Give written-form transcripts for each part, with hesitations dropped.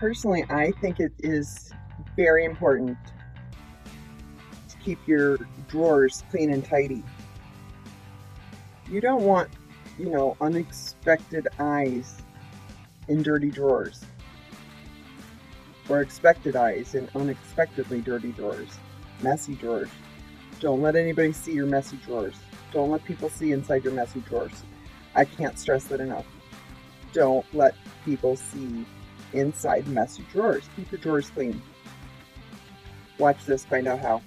personally, I think it is very important to keep your drawers clean and tidy. You don't want, you know, unexpected eyes in dirty drawers, or expected eyes in unexpectedly dirty drawers, messy drawers. Don't let anybody see your messy drawers. Don't let people see inside your messy drawers. I can't stress that enough. Don't let people see inside messy drawers. Keep your drawers clean. Watch this, find out how.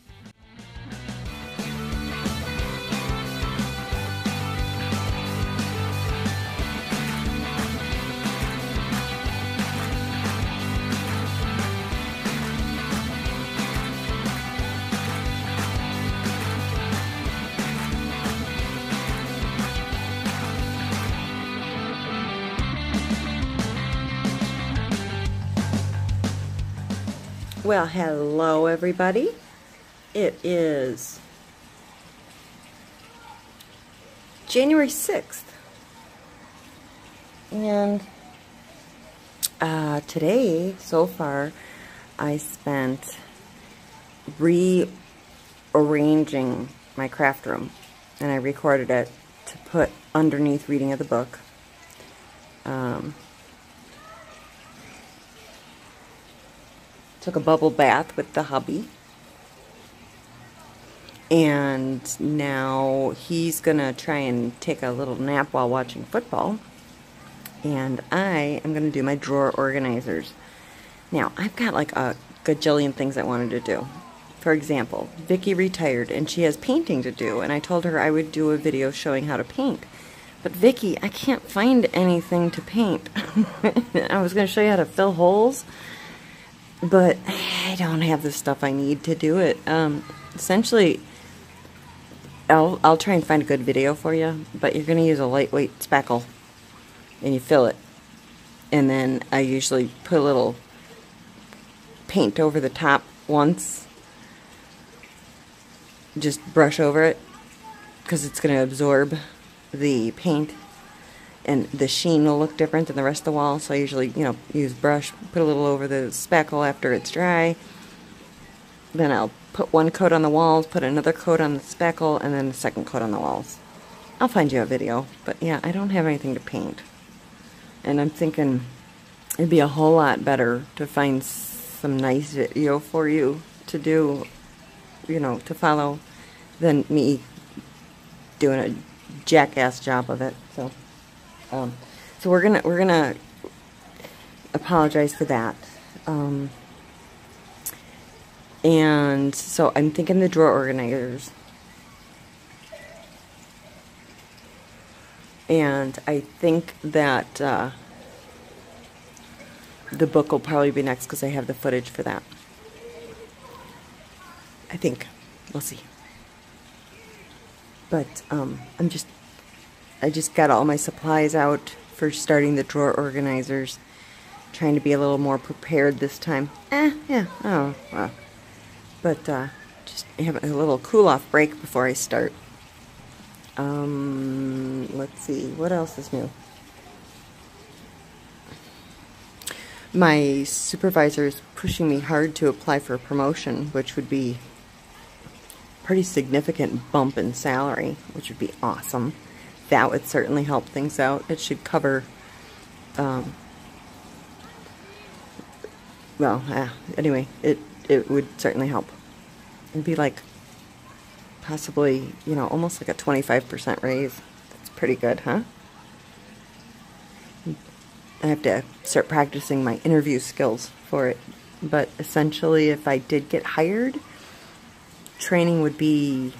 Well, hello everybody. It is January 6th. And today, so far, I spent rearranging my craft room. And I recorded it to put underneath reading of the book. Took a bubble bath with the hubby, and now he's gonna try and take a little nap while watching football, and I am gonna do my drawer organizers. Now, I've got like a gajillion things I wanted to do. For example, Vicki retired and she has painting to do, and I told her I would do a video showing how to paint. But Vicki, I can't find anything to paint. I was gonna show you how to fill holes, but I don't have the stuff I need to do it. Essentially, I'll try and find a good video for you, but you're going to use a lightweight spackle, and you fill it. And then I usually put a little paint over the top once. Just brush over it, because it's going to absorb the paint. And the sheen will look different than the rest of the wall, so I usually, you know, use brush, put a little over the spackle after it's dry. Then I'll put one coat on the walls, put another coat on the spackle, and then a second coat on the walls. I'll find you a video, but yeah, I don't have anything to paint. And I'm thinking it'd be a whole lot better to find some nice video for you to do, you know, to follow, than me doing a jackass job of it. So we're gonna apologize for that. And so I'm thinking the drawer organizers, and I think that the book will probably be next because I have the footage for that. I think we'll see. But I just got all my supplies out for starting the drawer organizers. Trying to be a little more prepared this time. Yeah, oh, well. But, just have a little cool-off break before I start. Let's see, what else is new? My supervisor is pushing me hard to apply for a promotion, which would be a pretty significant bump in salary, which would be awesome. That would certainly help things out. It should cover, anyway, it would certainly help. It'd be like, possibly, you know, almost like a 25% raise. That's pretty good, huh? I have to start practicing my interview skills for it. But essentially, if I did get hired, training would be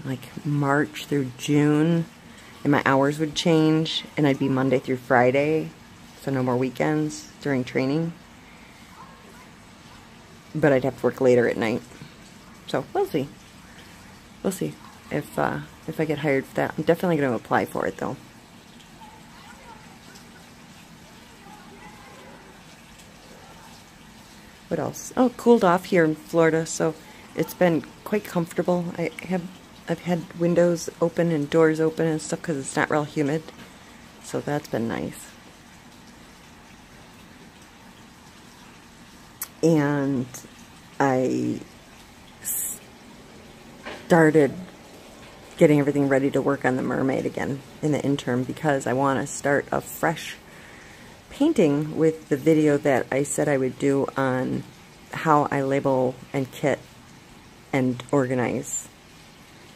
like March through June. And my hours would change, and I'd be Monday through Friday, so no more weekends during training. But I'd have to work later at night. So we'll see. We'll see if I get hired for that. I'm definitely going to apply for it, though. What else? Oh, cooled off here in Florida, so it's been quite comfortable. I've had windows open and doors open and stuff because it's not real humid. So that's been nice. and I started getting everything ready to work on the mermaid again in the interim, because I want to start a fresh painting with the video that I said I would do on how I label and kit and organize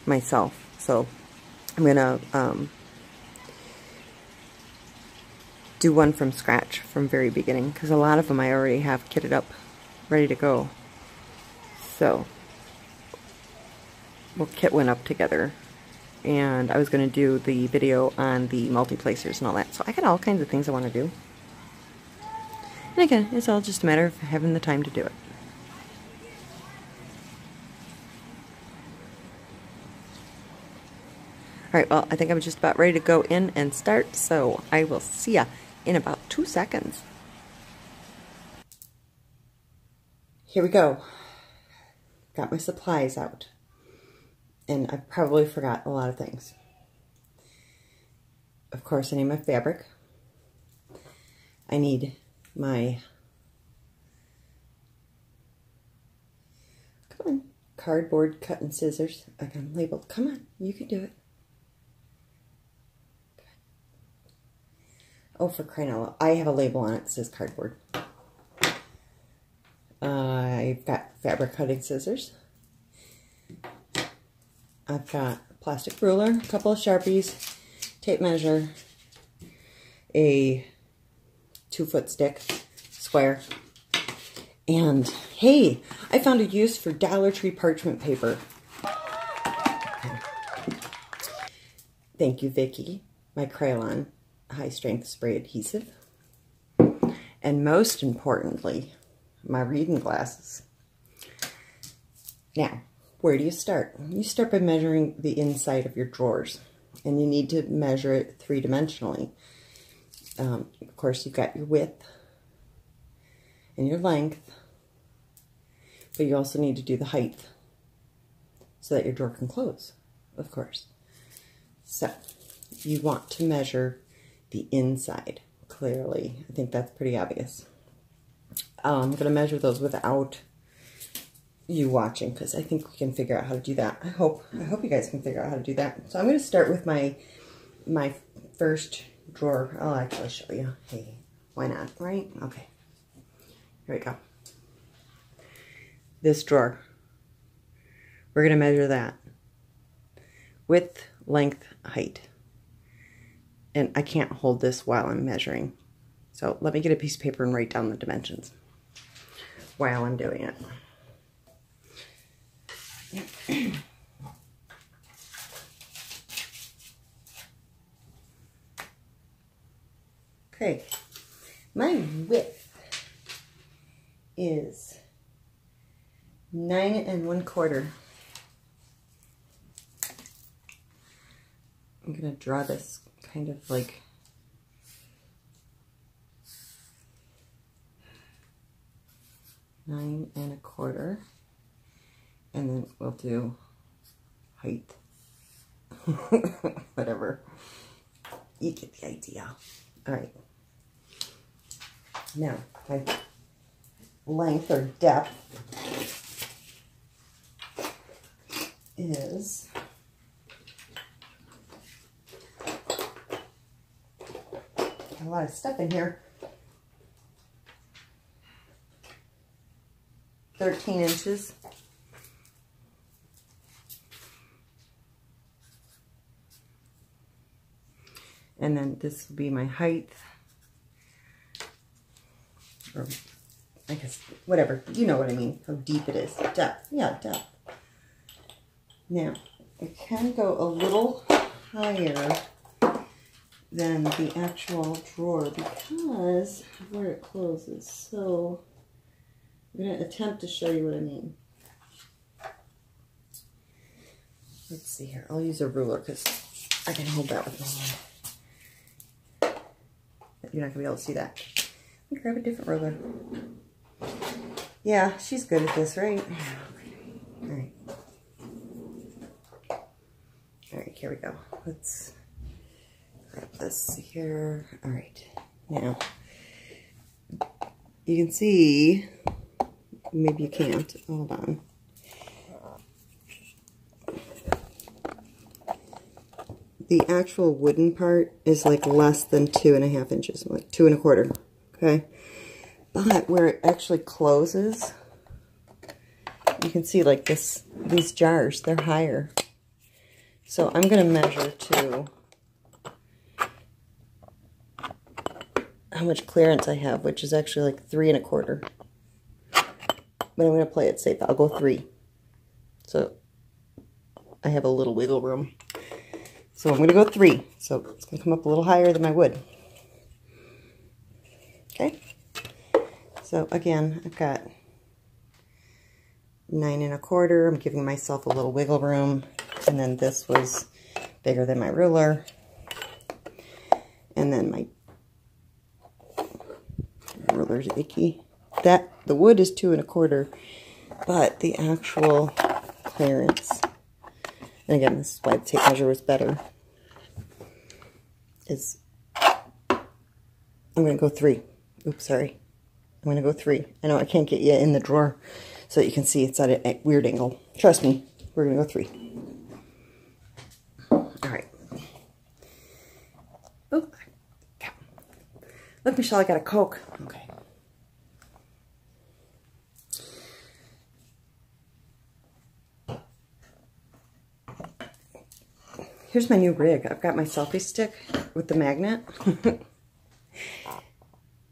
myself. So I'm gonna do one from scratch from very beginning, because a lot of them I already have kitted up ready to go. So we'll kit one up together, and I was going to do the video on the multi-placers and all that. So I got all kinds of things I want to do, and again, it's all just a matter of having the time to do it. Alright, well, I think I'm just about ready to go in and start, so I will see ya in about 2 seconds. Here we go. Got my supplies out. And I probably forgot a lot of things. Of course, I need my fabric. I need my cardboard cutting scissors. I got them labeled. Come on, you can do it. Oh, for crying out loud. I have a label on it that says cardboard. I've got fabric cutting scissors. I've got a plastic ruler, a couple of Sharpies, tape measure, a 2-foot stick, square, and hey, I found a use for Dollar Tree parchment paper. Thank you, Vicki, my Crayon high-strength spray adhesive, and most importantly, my reading glasses. Now, where do you start? You start by measuring the inside of your drawers, and you need to measure it 3-dimensionally. Of course, you've got your width and your length, but you also need to do the height so that your drawer can close, of course. So, you want to measure the inside, clearly. I think that's pretty obvious. I'm going to measure those without you watching, because I think we can figure out how to do that. I hope you guys can figure out how to do that. So I'm going to start with my first drawer. I'll actually show you. Hey, why not, right? Okay. Here we go. This drawer. We're going to measure that. Width, length, height. And I can't hold this while I'm measuring. So let me get a piece of paper and write down the dimensions while I'm doing it. Okay, my width is 9 1/4. I'm gonna draw this kind of like nine and a quarter, and then we'll do height. Whatever. You get the idea. All right. Now, my length or depth is got a lot of stuff in here. 13 inches. And then this will be my height, or I guess, whatever, you know what I mean, how deep it is. Depth, yeah, depth. Now, I can go a little higher than the actual drawer because of where it closes. So, I'm going to attempt to show you what I mean. Let's see here. I'll use a ruler because I can hold that with my hand. You're not going to be able to see that. Let me grab a different ruler. Yeah, she's good at this, right? All right. All right, here we go. Let's grab this here. All right. Now, you can see maybe you can't. Hold on. The actual wooden part is like less than 2.5 inches, like 2 1/4. Okay, but where it actually closes, you can see like this. These jars, they're higher. So I'm going to measure to how much clearance I have, which is actually like 3 1/4. But I'm going to play it safe. I'll go 3. So I have a little wiggle room. So I'm going to go 3. So it's going to come up a little higher than my wood. Okay. So again, I've got 9 1/4. I'm giving myself a little wiggle room. And then this was bigger than my ruler. And then my ruler's Vicki. The wood is 2 1/4, but the actual clearance, and again, this is why the tape measure was better, is I'm going to go 3. Oops, sorry. I'm going to go 3. I know I can't get you in the drawer so that you can see it's at a weird angle. Trust me, we're going to go 3. Alright. Oh, look, Michelle, I got a Coke. Okay. Here's my new rig. I've got my selfie stick with the magnet.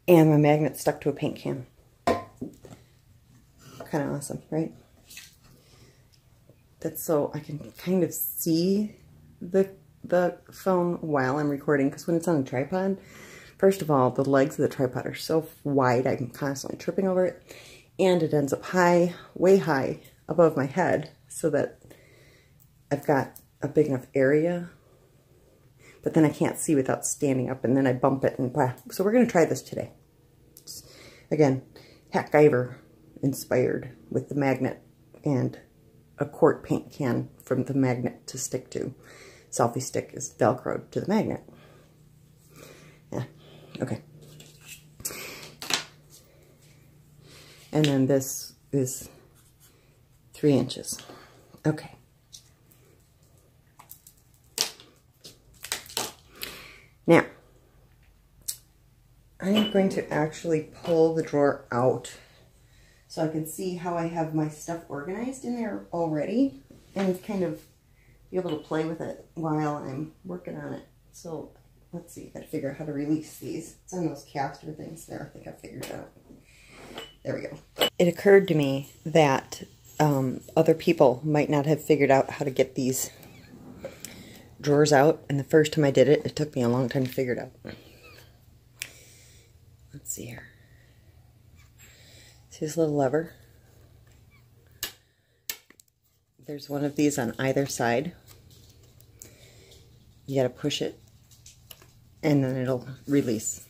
And my magnet stuck to a paint can. Kind of awesome, right? That's so I can kind of see the phone while I'm recording, because when it's on a tripod, first of all, the legs of the tripod are so wide, I'm constantly tripping over it. And it ends up high, way high above my head, so that I've got a big enough area, but then I can't see without standing up, and then I bump it and blah. So we're going to try this today. Again, MacGyver inspired with the magnet and a quart paint can from the magnet to stick to. Selfie stick is Velcroed to the magnet. Yeah, okay. And then this is 3 inches. Okay. Now, I'm going to actually pull the drawer out so I can see how I have my stuff organized in there already, and kind of be able to play with it while I'm working on it. So let's see, I gotta figure out how to release these. It's on those caster things there. I think I figured it out. There we go. It occurred to me that other people might not have figured out how to get these drawers out, and the first time I did it, it took me a long time to figure it out. Let's see here. See this little lever? There's one of these on either side. You gotta push it, and then it'll release.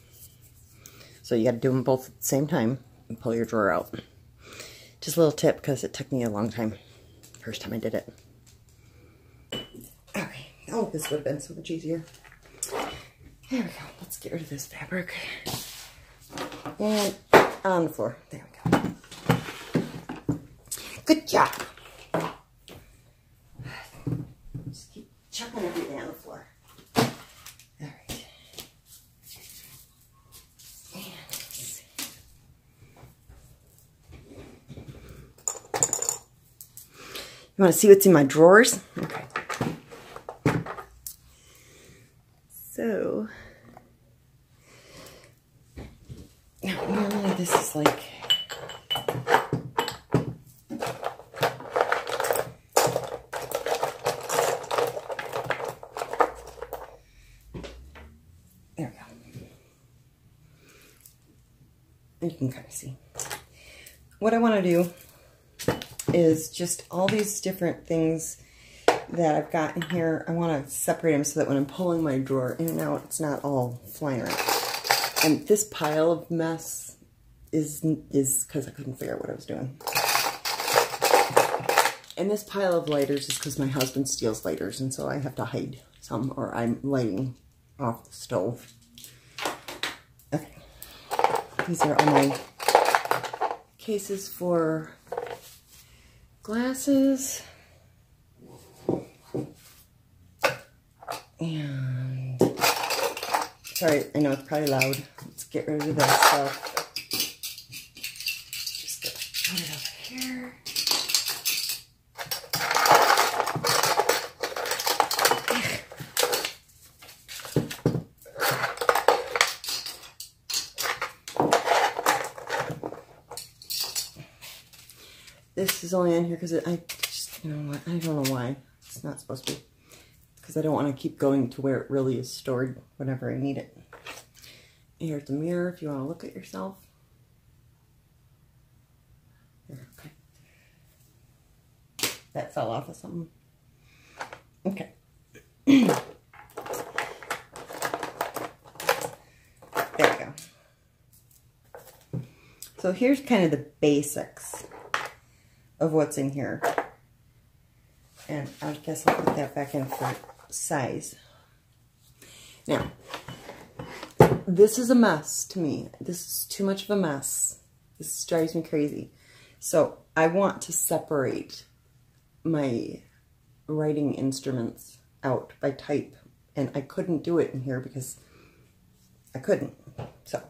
So you gotta do them both at the same time and pull your drawer out. Just a little tip, because it took me a long time first time I did it. Okay. Oh, this would have been so much easier. There we go. Let's get rid of this fabric. And on the floor. There we go. Good job. Just keep chucking everything on the floor. All right. And let's see. You want to see what's in my drawers? Okay. So, normally this is like, there we go. And you can kind of see. What I want to do is just all these different things that I've got in here, I want to separate them so that when I'm pulling my drawer in and out, it's not all flying around. And this pile of mess is because I couldn't figure out what I was doing. And this pile of lighters is because my husband steals lighters, and so I have to hide some, or I'm lighting off the stove. Okay. These are all my cases for glasses. And, sorry, I know it's probably loud. Let's get rid of this stuff. Just gonna put it over here. This is only in here because I just, you know what, I don't know why. It's not supposed to be. Because I don't want to keep going to where it really is stored whenever I need it. Here's the mirror if you want to look at yourself. There, okay. That fell off of something. Okay. There we go. So here's kind of the basics of what's in here. And I guess I'll put that back in for size. Now, this is a mess to me. This is too much of a mess. This drives me crazy. So I want to separate my writing instruments out by type. And I couldn't do it in here because I couldn't. So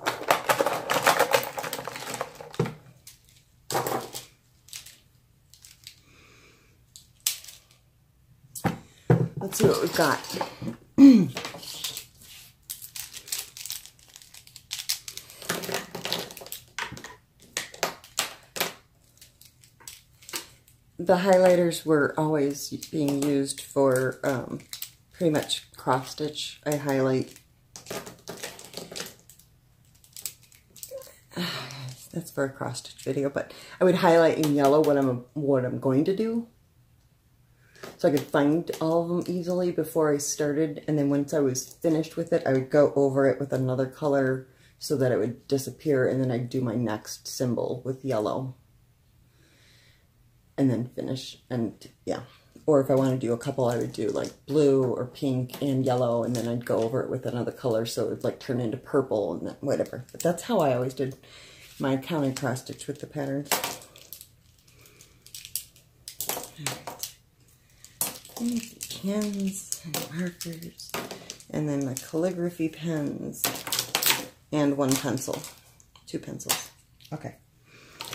let's see what we've got. The highlighters were always being used for pretty much cross stitch. I highlight. That's for a cross stitch video, but I would highlight in yellow what I'm going to do. So I could find all of them easily before I started, and then once I was finished with it, I would go over it with another color so that it would disappear, and then I'd do my next symbol with yellow. And then finish, and yeah. Or if I want to do a couple, I would do like blue or pink and yellow, and then I'd go over it with another color so it would like turn into purple and then whatever. But that's how I always did my counter cross stitch with the patterns. Pens and markers, and then my calligraphy pens, and one pencil, 2 pencils. Okay,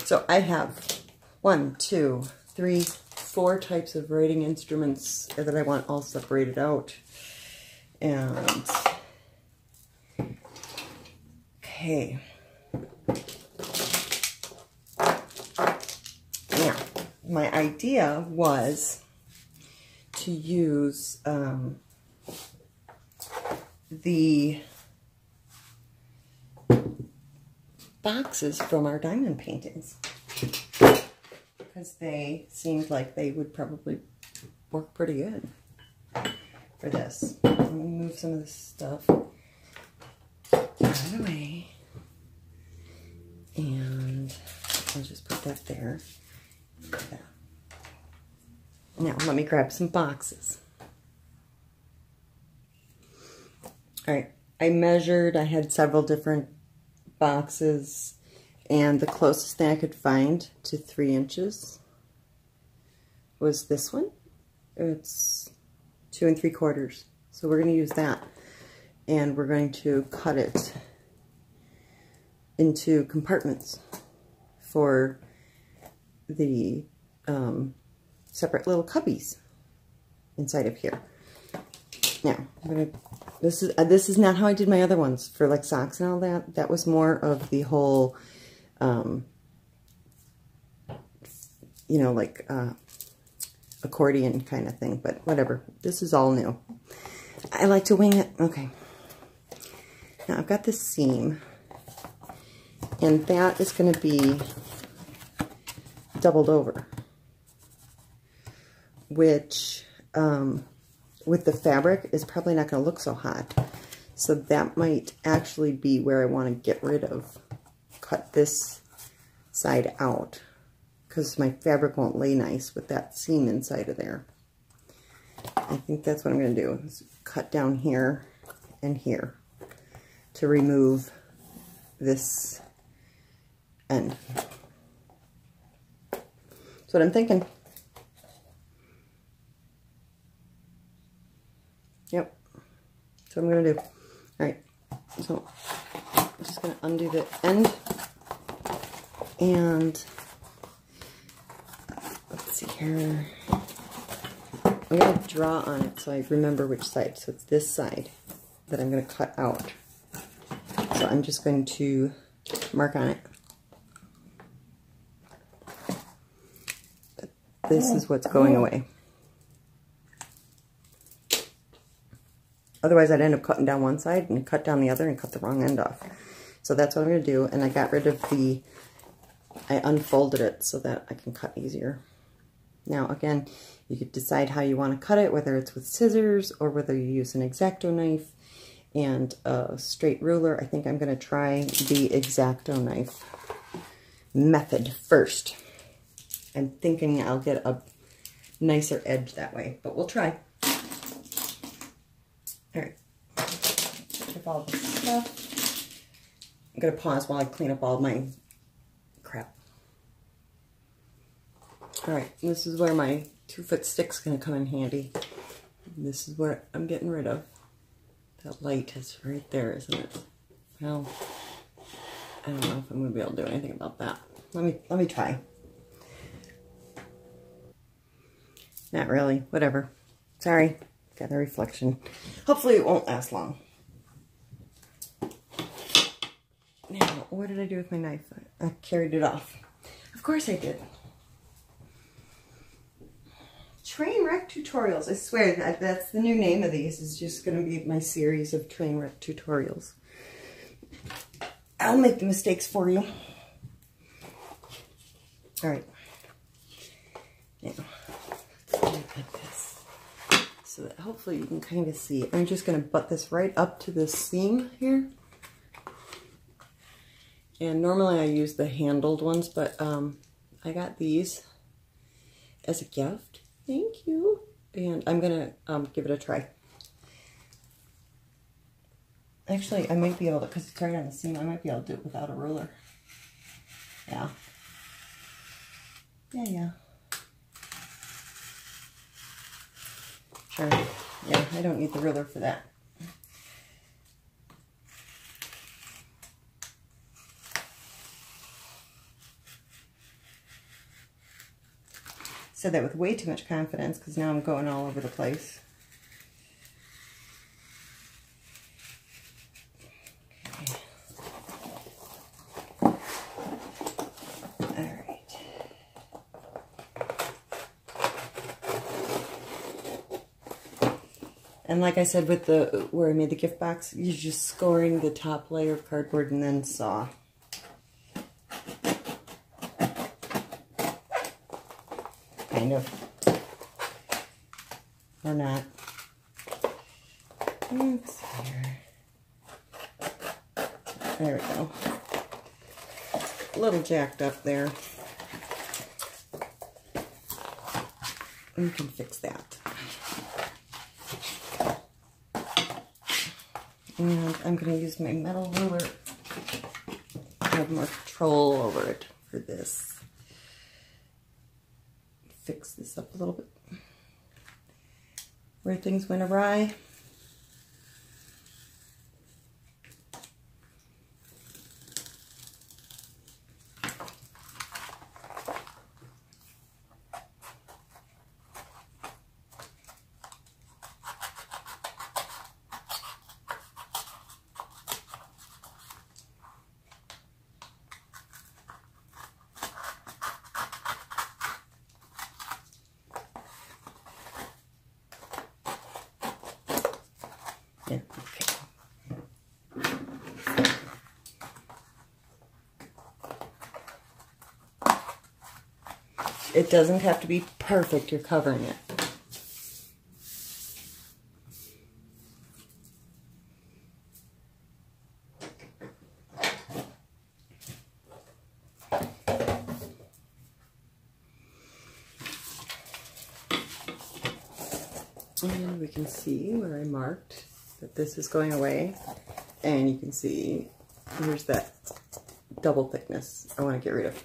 so I have 1, 2, 3, 4 types of writing instruments that I want all separated out. And okay, now my idea was to use the boxes from our diamond paintings because they seemed like they would probably work pretty good for this. Let me move some of this stuff out of the way, and I'll just put that there. Like that. Now, let me grab some boxes. All right, I measured, I had several different boxes, and the closest thing I could find to 3 inches was this one. It's 2 3/4. So we're going to use that, and we're going to cut it into compartments for the separate little cubbies inside of here. Now, this is not how I did my other ones for like socks and all that. That was more of the whole, you know, like accordion kind of thing. But whatever. This is all new. I like to wing it. Okay. Now I've got this seam, and that is going to be doubled over, which with the fabric is probably not going to look so hot. So that might actually be where I want to get rid of. Cut this side out because my fabric won't lay nice with that seam inside of there. I think that's what I'm going to do. Is cut down here and here to remove this end. what I'm thinking. Yep. That's what I'm going to do. Alright. So, I'm just going to undo the end. And, let's see here. I'm going to draw on it so I remember which side. So it's this side that I'm going to cut out. So I'm just going to mark on it. This is what's going away. Otherwise I'd end up cutting down one side and cut down the other and cut the wrong end off. So that's what I'm going to do. And I got rid of the, I unfolded it so that I can cut easier. Now again, you could decide how you want to cut it, whether it's with scissors or whether you use an X-Acto knife and a straight ruler. I think I'm going to try the X-Acto knife method first. I'm thinking I'll get a nicer edge that way, but we'll try. Alright, keep all this stuff. I'm going to pause while I clean up all my crap. Alright, this is where my 2-foot stick's going to come in handy. This is where I'm getting rid of. That light is right there, isn't it? Well, I don't know if I'm going to be able to do anything about that. Let me try. Not really. Whatever. Sorry. Got a reflection. Hopefully it won't last long. Now, what did I do with my knife? I carried it off. Of course I did. Trainwreck tutorials. I swear that's the new name of these. It's just going to be my series of Trainwreck tutorials. I'll make the mistakes for you. Alright. Now, like this. So that hopefully you can kind of see. I'm just going to butt this right up to this seam here. And normally I use the handled ones, but I got these as a gift. Thank you. And I'm going to give it a try. Actually, I might be able to, because it's right on the seam, I might be able to do it without a ruler. Yeah. Yeah. Sure. Yeah, I don't need the ruler for that. Said that with way too much confidence because now I'm going all over the place. And like I said with the, where I made the gift box, you're just scoring the top layer of cardboard and then saw. Kind of. Or not. Let's see here. There we go. A little jacked up there. We can fix that. And I'm going to use my metal ruler to have more control over it for this. Fix this up a little bit. Where things went awry. Yeah, okay. It doesn't have to be perfect, you're covering it. And we can see where I marked that this is going away, and you can see here's that double thickness I want to get rid of.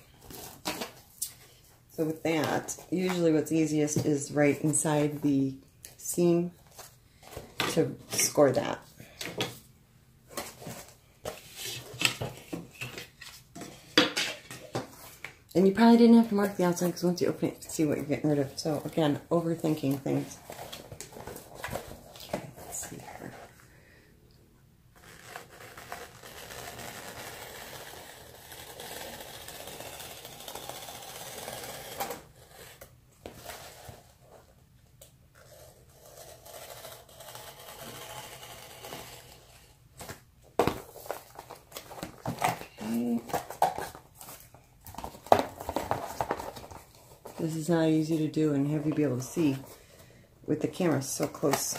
So with that, usually what's easiest is right inside the seam to score that. And you probably didn't have to mark the outside because once you open it, you can see what you're getting rid of. So again, overthinking things. Okay, let's see here. Okay. This is not easy to do and have you be able to see with the camera so close.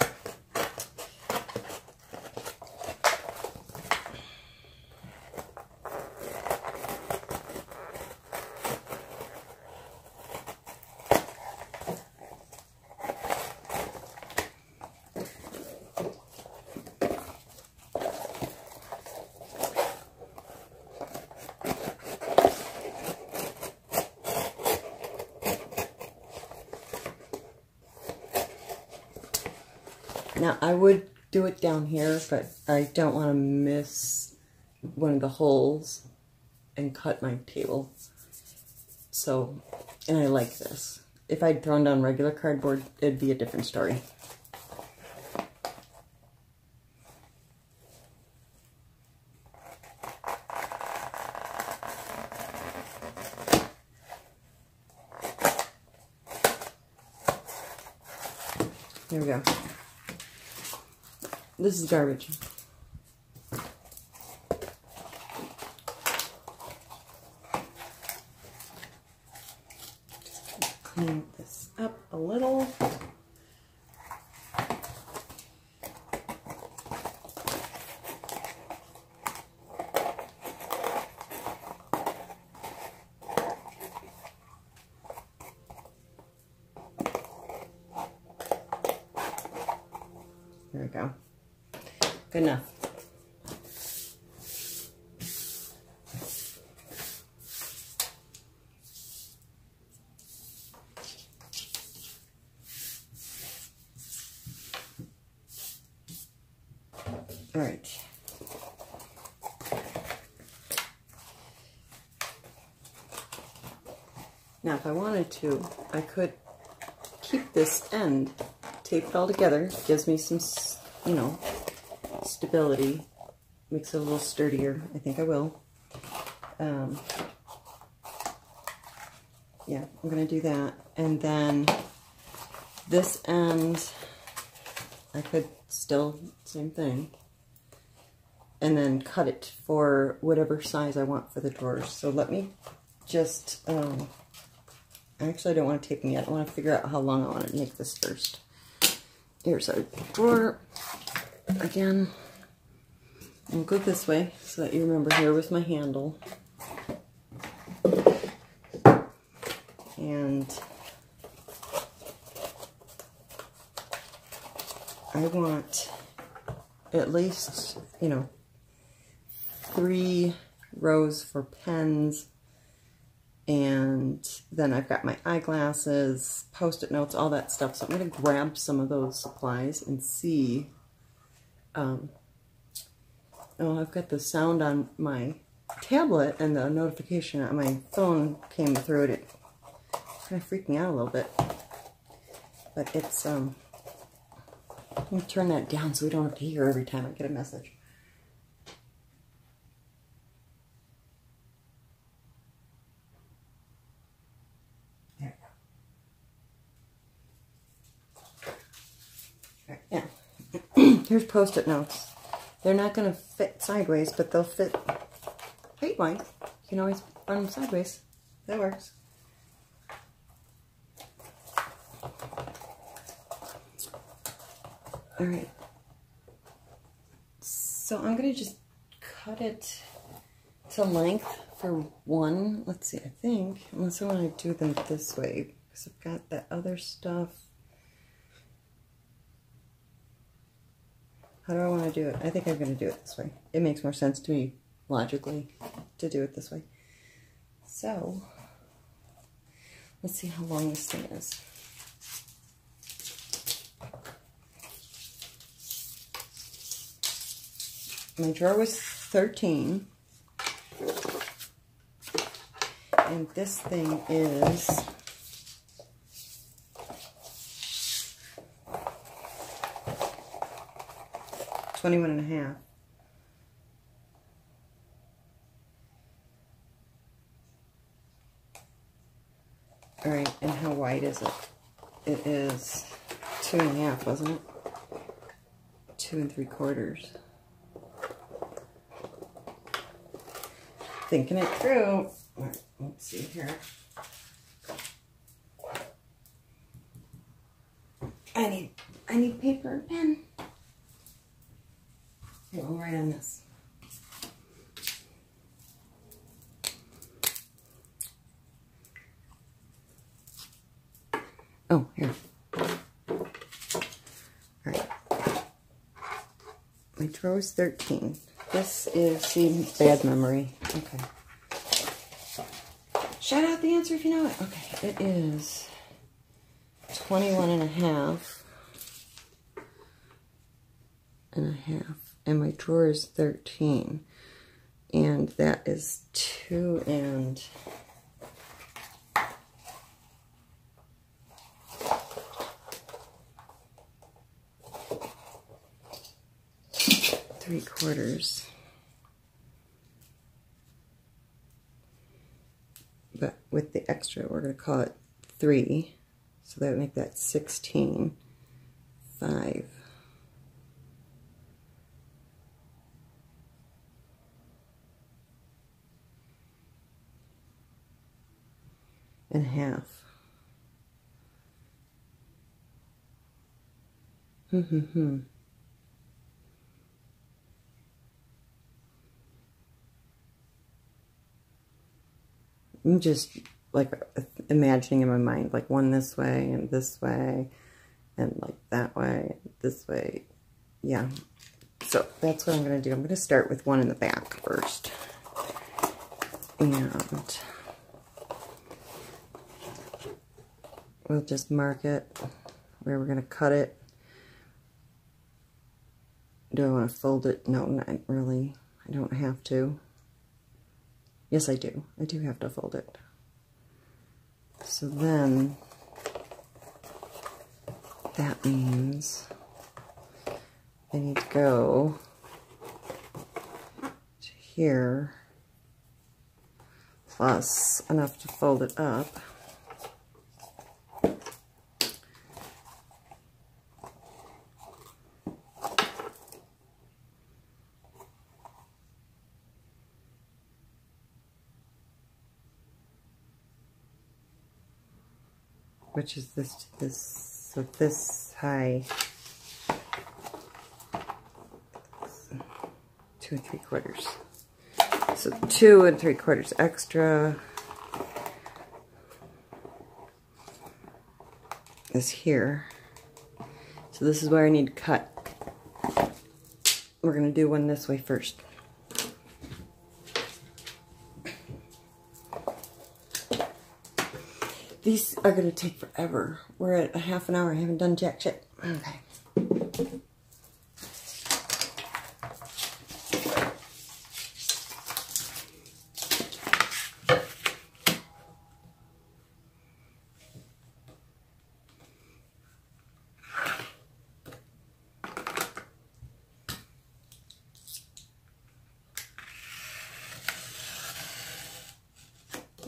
Now, I would do it down here, but I don't want to miss one of the holes and cut my table. So, and I like this. If I'd thrown down regular cardboard, it'd be a different story. There we go. This is garbage. Just clean this up a little. There we go. Good enough. All right. Now, if I wanted to, I could keep this end taped all together. It gives me some, you know, stability, makes it a little sturdier. I think I will. Yeah, I'm gonna do that. And then this end, I could still, same thing. And then cut it for whatever size I want for the drawers. So let me just, actually I don't want to tape them yet. I want to figure out how long I want to make this first. Here's our drawer. Again, I'll go this way so that you remember here was my handle. And I want at least, you know, 3 rows for pens, and then I've got my eyeglasses, post-it notes, all that stuff. So I'm going to grab some of those supplies and see. Oh, I've got the sound on my tablet and the notification on my phone came through it. It kind of freaked me out a little bit. But it's, let me turn that down so we don't have to hear every time I get a message. There we go. Yeah. Here's post-it notes. They're not going to fit sideways, but they'll fit height-wise. You can always run them sideways. That works. Alright. So I'm going to just cut it to length for one. Let's see, I think. Unless I want to do them this way. Because I've got that other stuff. How do I want to do it? I think I'm going to do it this way. It makes more sense to me, logically, to do it this way. So, Let's see how long this thing is. My drawer was 13. And this thing is 21.5. All right, and how wide is it? It is 2.5, wasn't it? 2 3/4. Thinking it through. All right, let's see here. I need paper and pen. Okay, we'll write on this. Oh, here. All right. My drawer is 13. This is, see, bad memory. Okay. Shout out the answer if you know it. Okay, it is 21.5. And my drawer is 13. And that is 2 3/4. But with the extra, we're going to call it 3. So that would make that 16. 5. And half. I'm just like imagining in my mind, like one this way and like that way, this way. Yeah. So that's what I'm going to do. I'm going to start with one in the back first. And we'll just mark it where we're going to cut it. Do I want to fold it? No, not really. I don't have to. Yes, I do. I do have to fold it. So then, that means I need to go to here, plus enough to fold it up. Which is this, so this high, 2 3/4. So 2 3/4 extra is here. So this is where I need to cut. We're going to do one this way first. These are going to take forever. We're at a half an hour. I haven't done jack shit. Okay.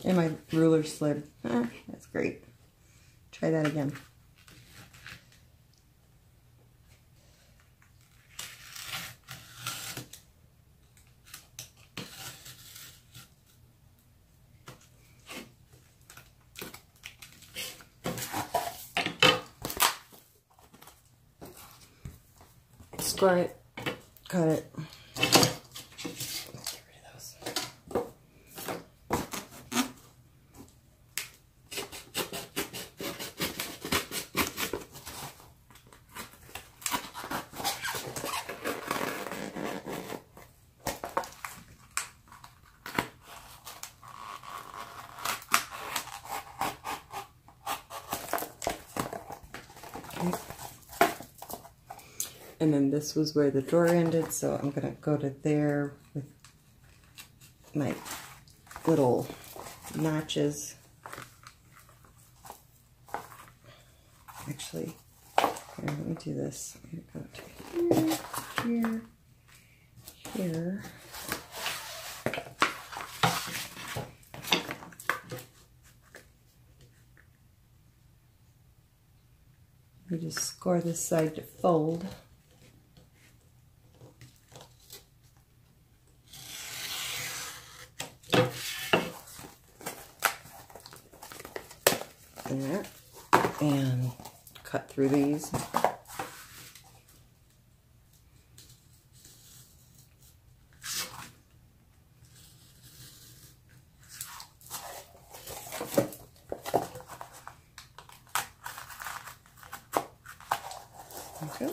And my ruler slid. That's great. Try that again. Square it, cut it. And then this was where the drawer ended, so I'm going to go to there with my little notches. Actually, here, let me do this. I'm going to go to here, here. We just score this side to fold. There. And cut through these. Okay.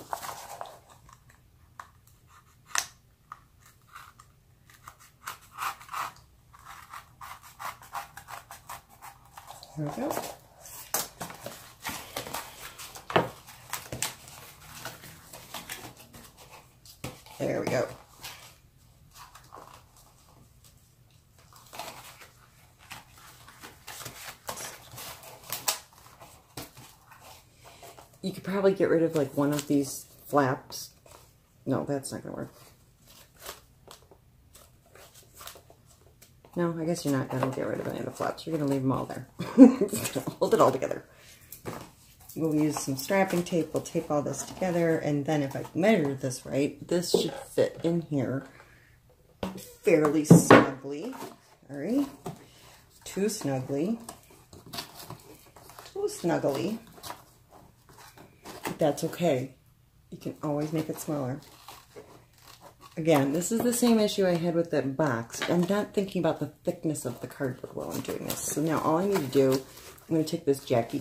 There we go. There we go. You could probably get rid of like one of these flaps. No, that's not going to work. No, I guess you're not going to get rid of any of the flaps. You're going to leave them all there. Hold it all together. We'll use some strapping tape. We'll tape all this together. And then if I measure this right, this should fit in here fairly snugly. Sorry. Too snugly. Too snuggly. But that's okay. You can always make it smaller. Again, this is the same issue I had with that box. I'm not thinking about the thickness of the cardboard while I'm doing this. So now all I need to do, I'm going to take this jacked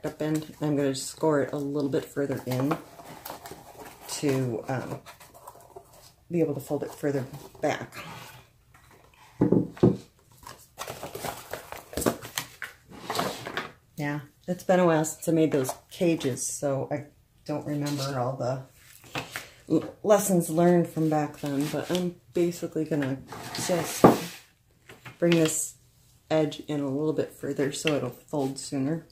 up end, and I'm going to score it a little bit further in to be able to fold it further back. Yeah, it's been a while since I made those cages, so I don't remember all the lessons learned from back then, but I'm basically gonna just bring this edge in a little bit further so it'll fold sooner.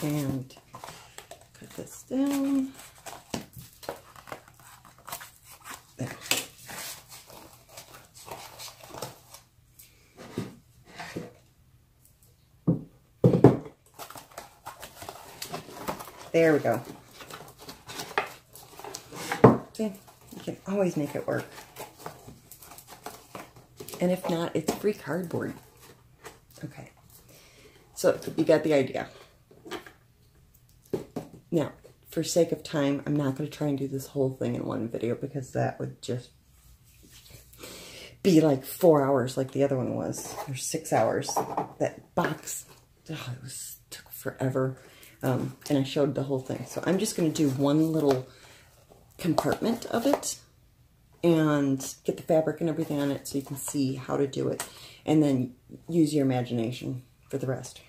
And cut this down. There. There we go. See, you can always make it work. And if not, it's free cardboard. Okay. So you got the idea. Now, for sake of time, I'm not going to try and do this whole thing in one video because that would just be like 4 hours like the other one was, or 6 hours. That box, oh, took forever, and I showed the whole thing. So I'm just going to do one little compartment of it and get the fabric and everything on it so you can see how to do it, and then use your imagination for the rest.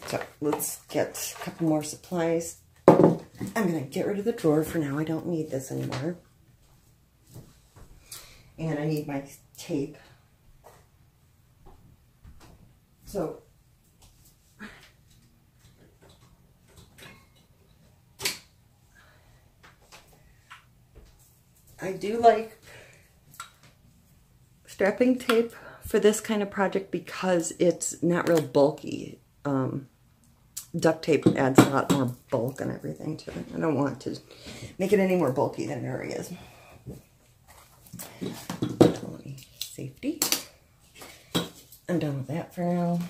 So let's get a couple more supplies. I'm going to get rid of the drawer for now. I don't need this anymore. And I need my tape. So I do like strapping tape for this kind of project because it's not real bulky. Duct tape adds a lot more bulk and everything to it. I don't want to make it any more bulky than it already is. Safety. I'm done with that for now.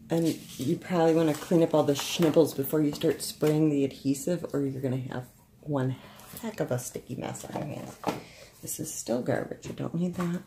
And you probably want to clean up all the schnibbles before you start spraying the adhesive, or you're going to have one heck of a sticky mess on your hands. This is still garbage. I don't need that.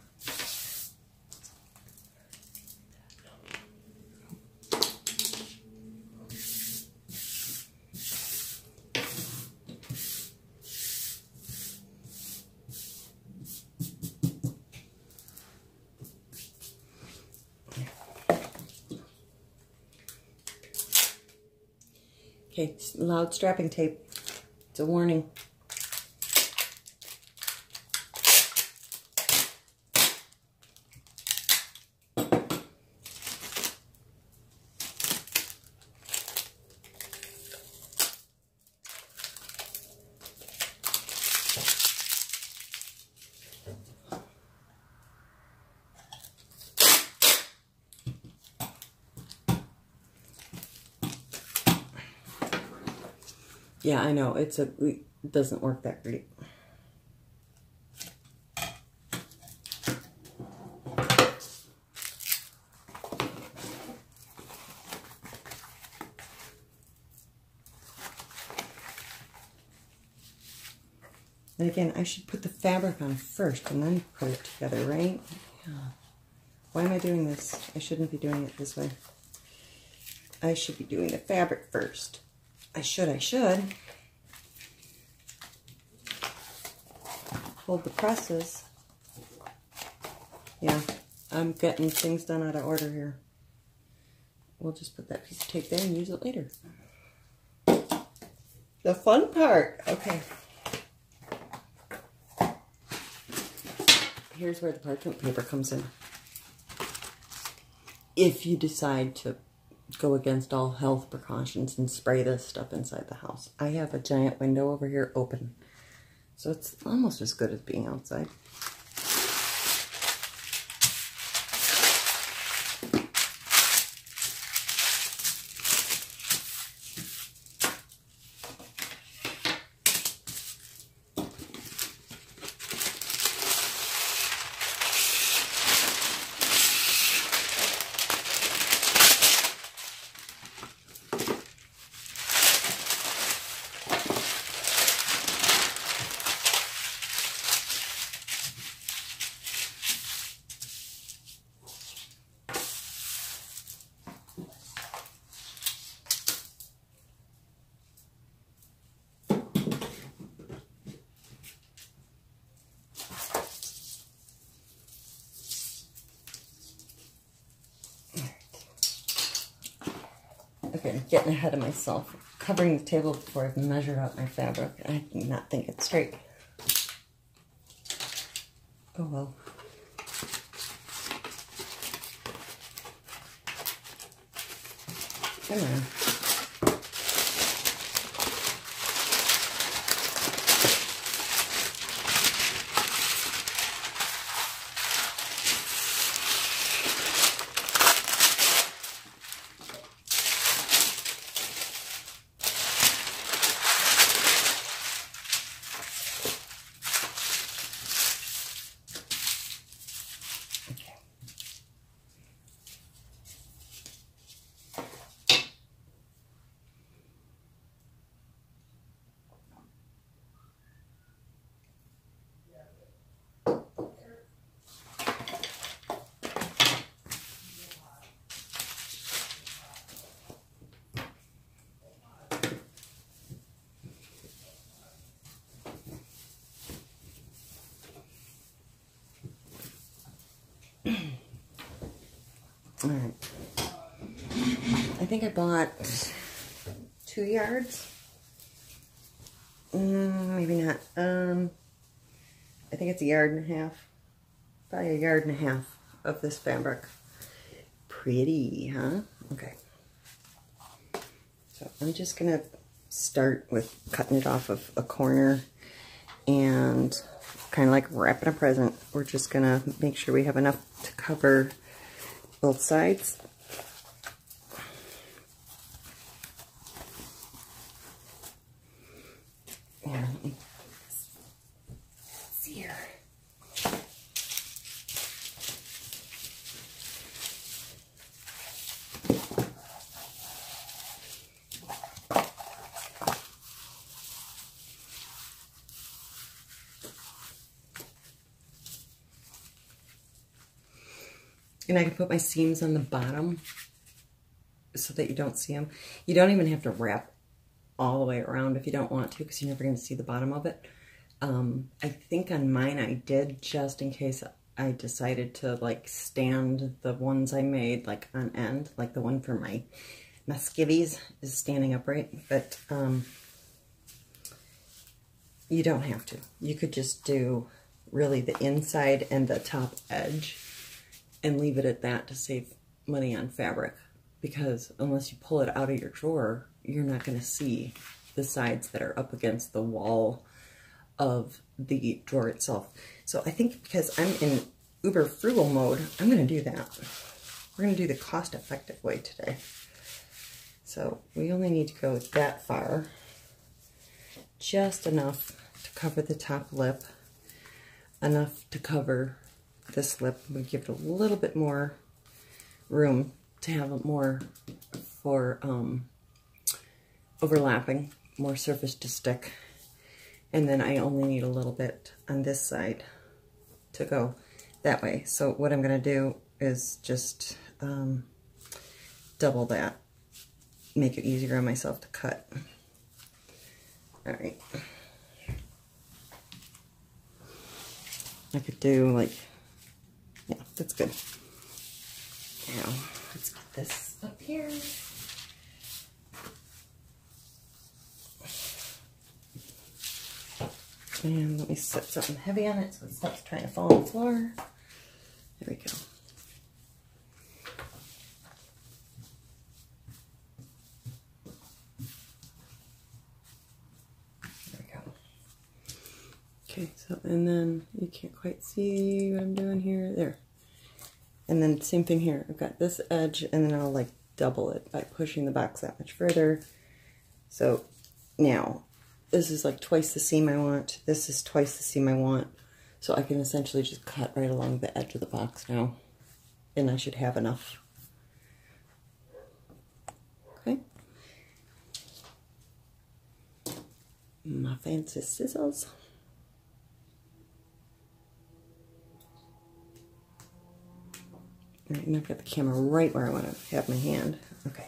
Okay, loud strapping tape. It's a warning. Yeah, I know, it doesn't work that great. And again, I should put the fabric on first and then put it together, right? Yeah. Why am I doing this? I shouldn't be doing it this way. I should be doing the fabric first. I should. Hold the presses. Yeah, I'm getting things done out of order here. We'll just put that piece of tape there and use it later. The fun part. Okay. Here's where the parchment paper comes in. If you decide to go against all health precautions and spray this stuff inside the house. I have a giant window over here open, so it's almost as good as being outside. Okay, I'm getting ahead of myself. Covering the table before I've measured out my fabric. I do not think it's straight. Oh well. Come on. All right. I think I bought 2 yards. Maybe not. I think it's 1.5 yards. Probably 1.5 yards of this fabric. Pretty, huh? Okay. So I'm just gonna start with cutting it off of a corner and kind of like wrapping a present. We're just gonna make sure we have enough to cover both sides. Yeah, let me see here. And I can put my seams on the bottom so that you don't see them. You don't even have to wrap all the way around if you don't want to, because you're never going to see the bottom of it. I think on mine I did, just in case I decided to like stand the ones I made like on end, like the one for my skivvies is standing upright, but you don't have to. You could just do really the inside and the top edge and leave it at that to save money on fabric, because unless you pull it out of your drawer, you're not going to see the sides that are up against the wall of the drawer itself. So I think because I'm in uber frugal mode, I'm going to do that. We're going to do the cost-effective way today. So we only need to go that far, just enough to cover the top lip, enough to cover this lip. We give it a little bit more room to have more for overlapping, more surface to stick. And then I only need a little bit on this side to go that way. So what I'm going to do is just double that, make it easier on myself to cut. All right. I could do like, yeah, that's good. Now, let's get this up here. And let me set something heavy on it so it stops trying to fall on the floor. There we go. There we go. Okay, so, and then you can't quite see what I'm doing here. There. And then same thing here. I've got this edge, and then I'll like double it by pushing the box that much further. So now, this is like twice the seam I want. This is twice the seam I want. So I can essentially just cut right along the edge of the box now. And I should have enough. Okay. My fancy scissors. All right, and I've got the camera right where I want to have my hand. Okay.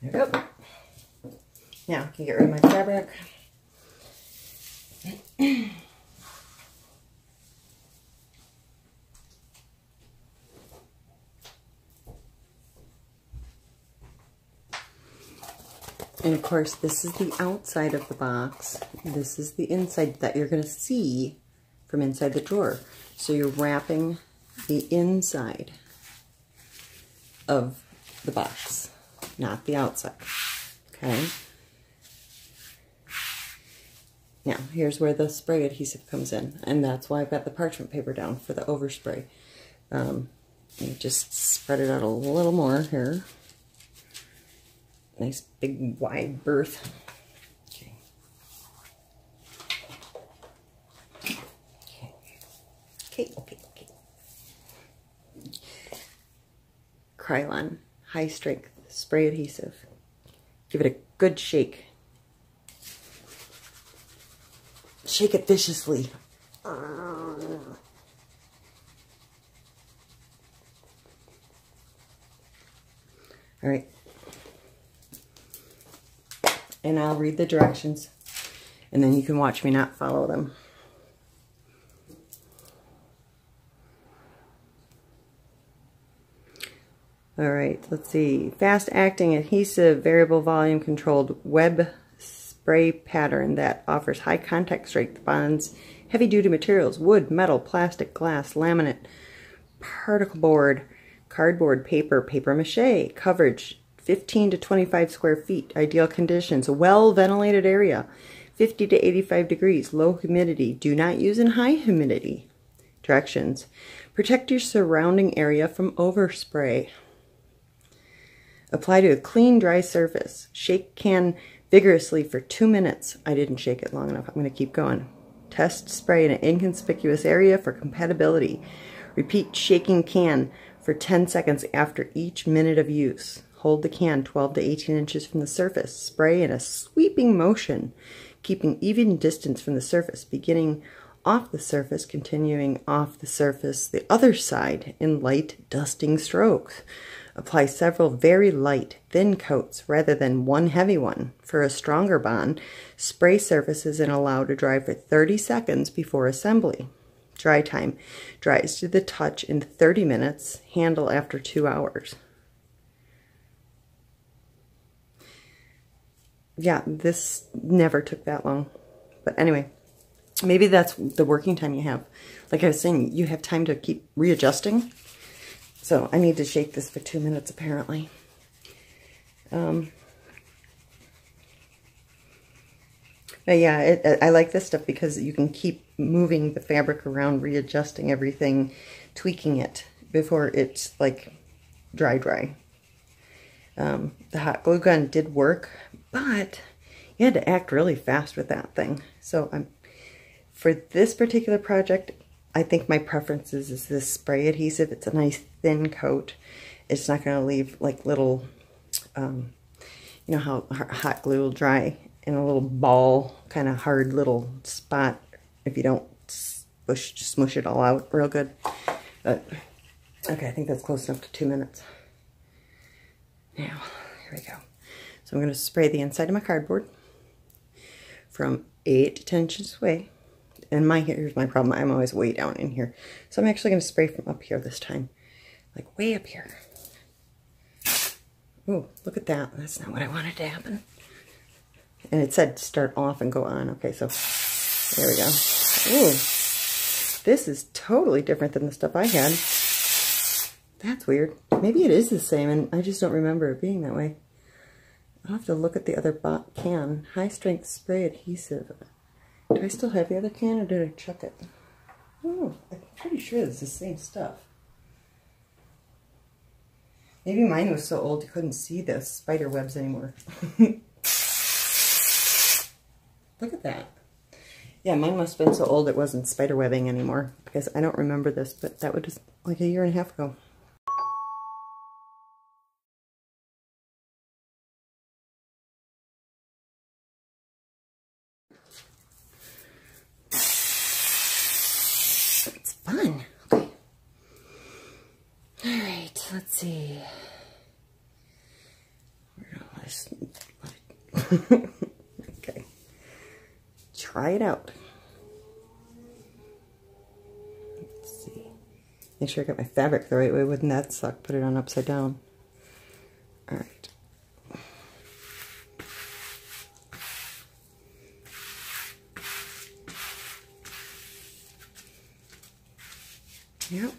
There we go. Now I can get rid of my fabric. And of course, this is the outside of the box. This is the inside that you're going to see from inside the drawer. So you're wrapping the inside of the box, not the outside. Okay. Now, here's where the spray adhesive comes in, and that's why I've got the parchment paper down for the overspray. Just spread it out a little more here. Nice big wide berth. Okay. Okay. Krylon high strength spray adhesive. Give it a good shake. Shake it viciously. All right. And I'll read the directions, and then you can watch me not follow them. All right, let's see. Fast acting adhesive, variable volume controlled web spray pattern that offers high contact strength, bonds heavy-duty materials, wood, metal, plastic, glass, laminate, particle board, cardboard, paper, paper mache, coverage 15 to 25 square feet, ideal conditions, well-ventilated area, 50 to 85 degrees, low humidity, do not use in high humidity. Directions: protect your surrounding area from overspray. Apply to a clean, dry surface. Shake can vigorously for 2 minutes. I didn't shake it long enough. I'm going to keep going. Test spray in an inconspicuous area for compatibility. Repeat shaking can for 10 seconds after each minute of use. Hold the can 12 to 18 inches from the surface. Spray in a sweeping motion, keeping even distance from the surface, beginning off the surface, continuing off the surface, the other side in light dusting strokes. Apply several very light, thin coats rather than one heavy one. For a stronger bond, spray surfaces and allow to dry for 30 seconds before assembly. Dry time: dries to the touch in 30 minutes, handle after 2 hours. Yeah, this never took that long. But anyway, maybe that's the working time you have. Like I was saying, you have time to keep readjusting. So I need to shake this for 2 minutes apparently. But yeah, I like this stuff because you can keep moving the fabric around, readjusting everything, tweaking it before it's like dry. The hot glue gun did work, but you had to act really fast with that thing. So for this particular project, I think my preference is this spray adhesive. It's a nice thin coat. It's not going to leave like little, you know how hot glue will dry in a little ball, kind of hard little spot if you don't smush it all out real good. But okay, I think that's close enough to 2 minutes. Now, here we go. So I'm going to spray the inside of my cardboard from 8 to 10 inches away. And here's my problem. I'm always way down in here. So I'm actually going to spray from up here this time. Like way up here. Oh, look at that. That's not what I wanted to happen. And it said start off and go on. Okay, so there we go. Ooh, this is totally different than the stuff I had. That's weird. Maybe it is the same and I just don't remember it being that way. I'll have to look at the other can. High strength spray adhesive. Do I still have the other can or did I chuck it? Oh, I'm pretty sure it's the same stuff. Maybe mine was so old you couldn't see the spider webs anymore. Look at that. Yeah, mine must have been so old it wasn't spider webbing anymore because I don't remember this, but that was like a year and a half ago. It's fun. Okay. All right, let's see. Okay. Try it out. Let's see. Make sure I got my fabric the right way. Wouldn't that suck? Put it on upside down. All right. Yep.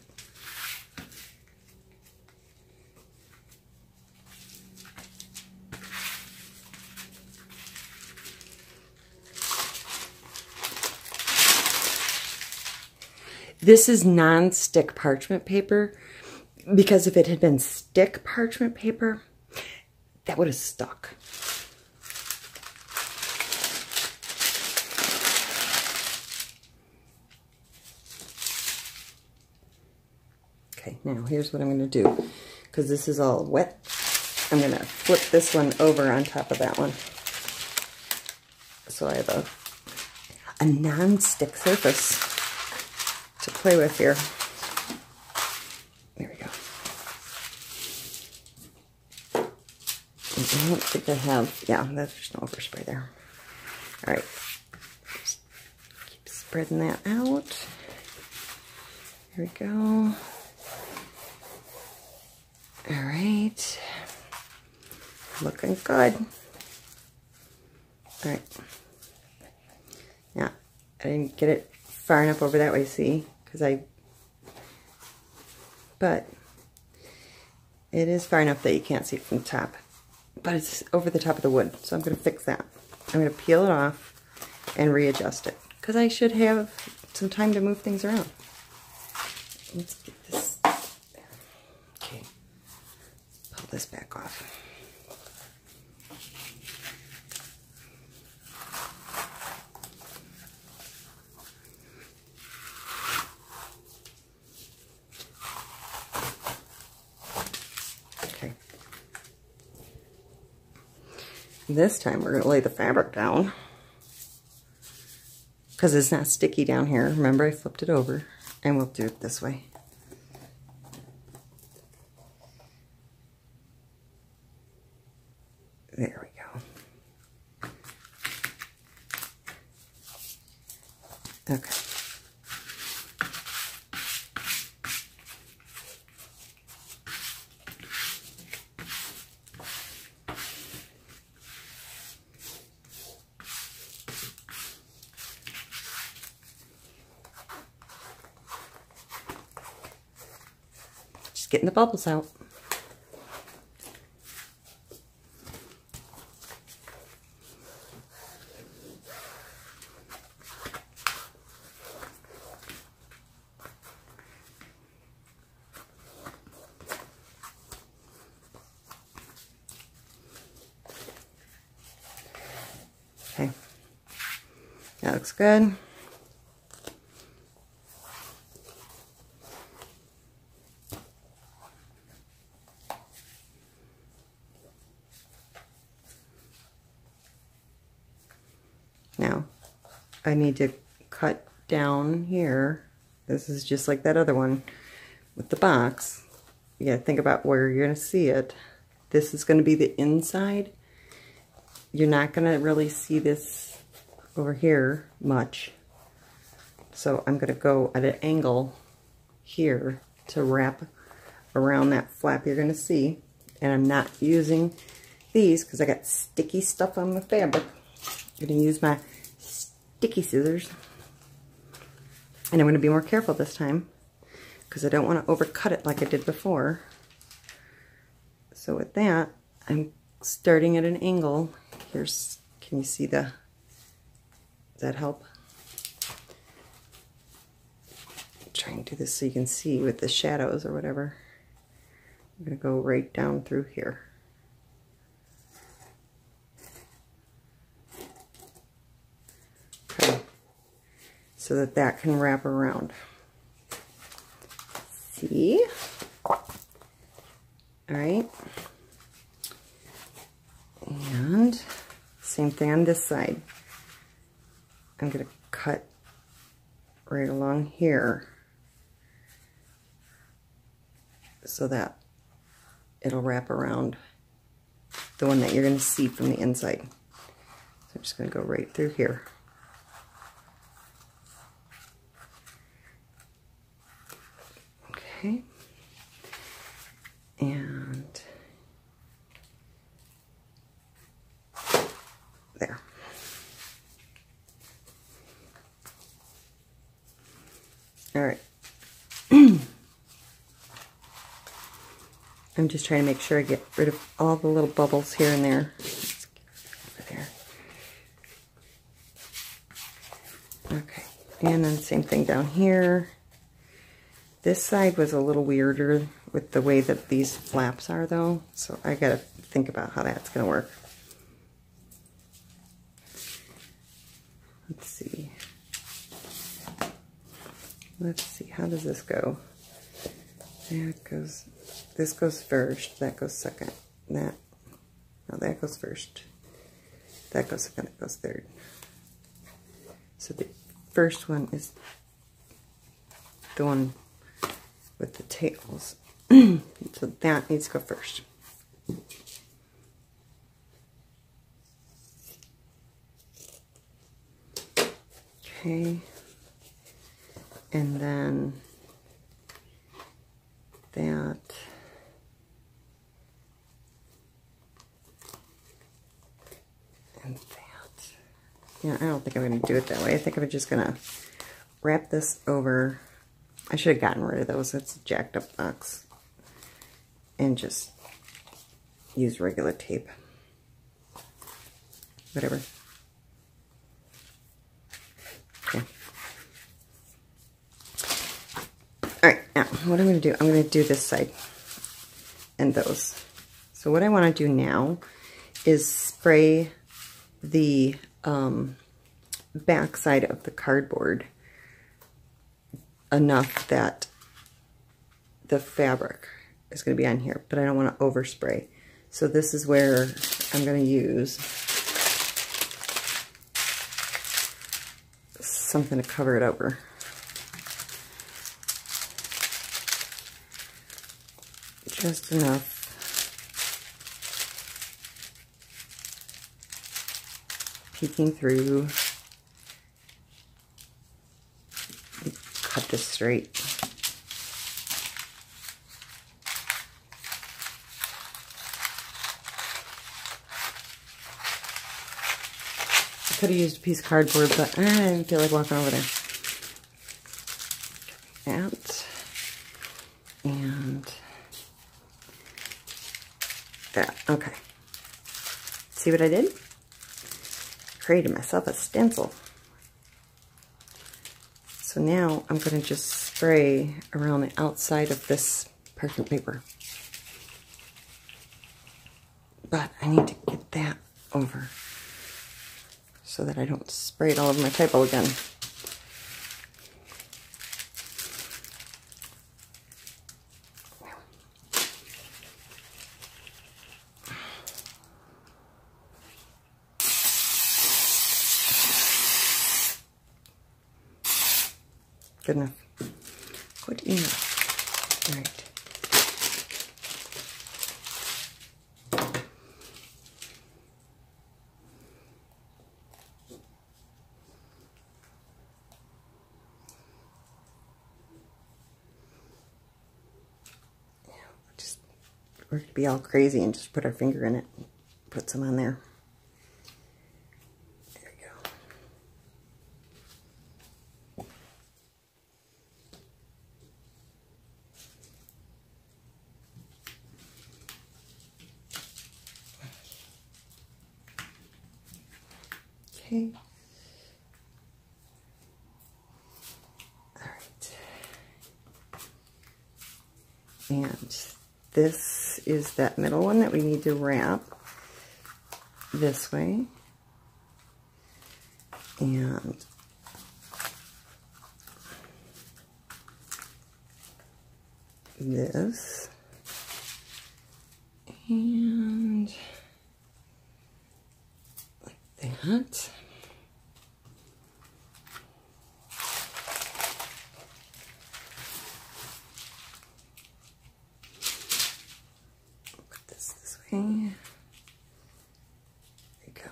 This is non-stick parchment paper because if it had been stick parchment paper, that would have stuck. Okay, now here's what I'm going to do. Because this is all wet, I'm going to flip this one over on top of that one. So I have a non-stick surface to play with here. There we go. I don't think I have, yeah, there's no overspray there. All right, just keep spreading that out. Here we go. All right, looking good. Alright. Yeah, I didn't get it far enough over that way, see? But it is far enough that you can't see it from the top. But it's over the top of the wood, so I'm going to fix that. I'm going to peel it off and readjust it, because I should have some time to move things around. Let's get this. Okay, pull this back off. Okay. This time we're going to lay the fabric down, because it's not sticky down here. Remember, I flipped it over, and we'll do it this way. There we go. Okay. Just getting the bubbles out. Okay, that looks good. Now, I need to cut down here. This is just like that other one with the box. You gotta think about where you're gonna see it. This is gonna be the inside. You're not gonna really see this over here much. So I'm gonna go at an angle here to wrap around that flap you're gonna see. And I'm not using these because I got sticky stuff on the fabric. I'm going to use my sticky scissors. And I'm going to be more careful this time because I don't want to overcut it like I did before. So with that, I'm starting at an angle. Here's, can you see the, does that help? I'm trying to do this so you can see with the shadows or whatever. I'm going to go right down through here. So that that can wrap around. See? All right. And same thing on this side. I'm going to cut right along here so that it'll wrap around the one that you're going to see from the inside. So I'm just going to go right through here. Okay, and there. All right. I'm just trying to make sure I get rid of all the little bubbles here and there. Let's get over there. Okay, and then same thing down here. This side was a little weirder with the way that these flaps are though, so I gotta think about how that's gonna work. Let's see. Let's see, how does this go? That goes, this goes first, that goes second, that, no, that goes first, that goes second, that goes third. So the first one is the one with the tails. So that needs to go first. Okay. And then that. And that. Yeah, I don't think I'm going to do it that way. I think I'm just going to wrap this over. I should have gotten rid of those. It's a jacked up box. And just use regular tape. Whatever. Okay. Alright, now what I'm going to do, I'm going to do this side and those. So what I want to do now is spray the back side of the cardboard enough that the fabric is going to be on here, but I don't want to overspray. So this is where I'm going to use something to cover it over. Just enough. Peeking through. Cut this straight. I could have used a piece of cardboard, but I didn't feel like walking over there. That. And that. Okay. See what I did? Created myself a stencil. So now I'm going to just spray around the outside of this parchment paper. But I need to get that over so that I don't spray it all over my typo again. Good enough. Good enough. All right. Just, we're going to be all crazy and just put our finger in it. Put some on there. Okay. All right. And this is that middle one that we need to wrap this way. And this. And like that. Put this way. There you go.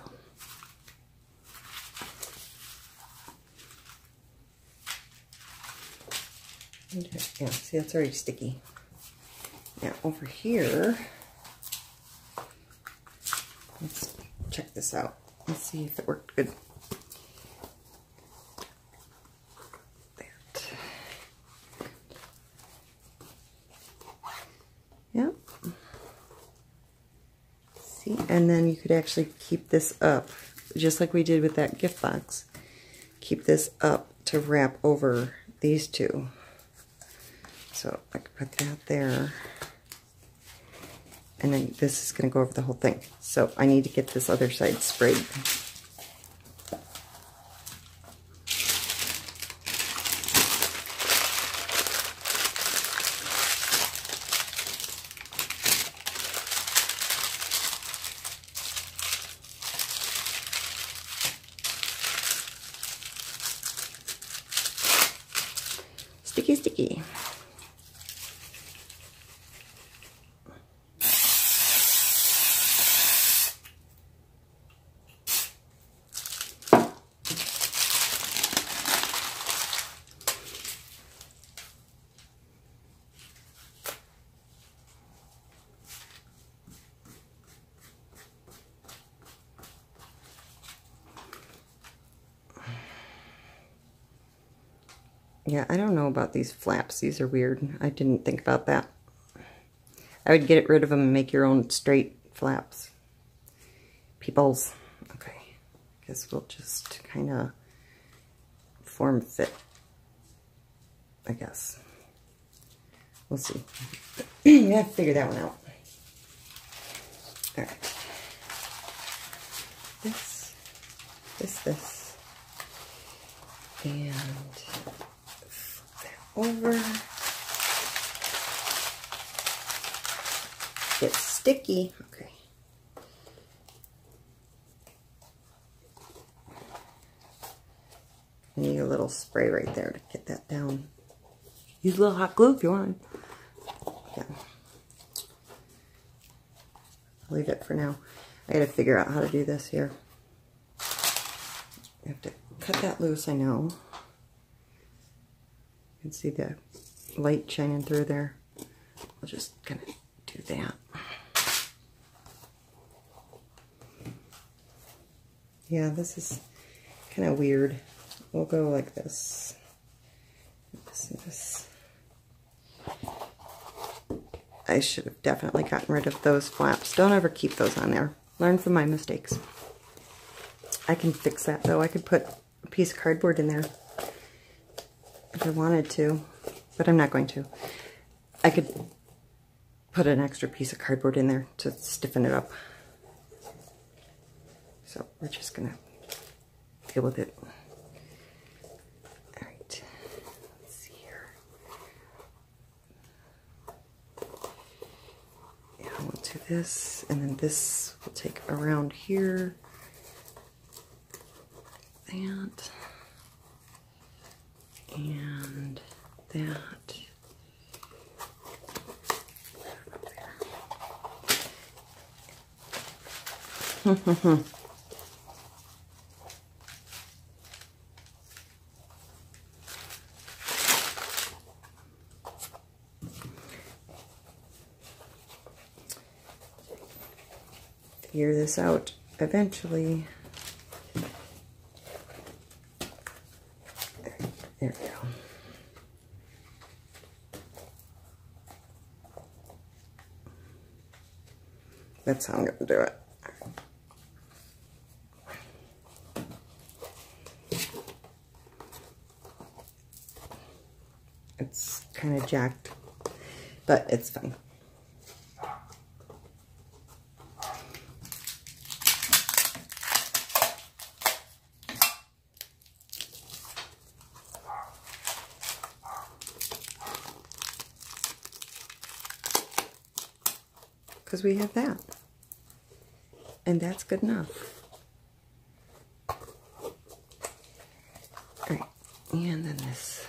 Yeah, see, that's already sticky. Now over here, let's check this out. Let's see if it worked good. That. Yep. See, and then you could actually keep this up, just like we did with that gift box. Keep this up to wrap over these two. So I could put that there. And then this is going to go over the whole thing. So I need to get this other side sprayed. Sticky, sticky. Yeah, I don't know about these flaps. These are weird. I didn't think about that. I would get rid of them and make your own straight flaps. Peoples. Okay. I guess we'll just kind of form fit. I guess. We'll see. You have to figure that one out. Alright. This. And flip that over. It's sticky. Okay. I need a little spray right there to get that down. Use a little hot glue if you want. Yeah. I'll leave it for now. I gotta figure out how to do this here. I have to cut that loose, I know. You can see the light shining through there. I'll just kind of do that. Yeah, this is kind of weird. We'll go like this. This and this. I should have definitely gotten rid of those flaps. Don't ever keep those on there. Learn from my mistakes. I can fix that though. I could put a piece of cardboard in there if I wanted to, but I'm not going to. I could put an extra piece of cardboard in there to stiffen it up. So we're just gonna deal with it. Alright, let's see here. Yeah, we'll do this, and then this we'll take around here. That. And that. Figure this out eventually. There we go. That's how I'm going to do it. It's kind of jacked, but it's fine. Because we have that. And that's good enough. Alright, and then this.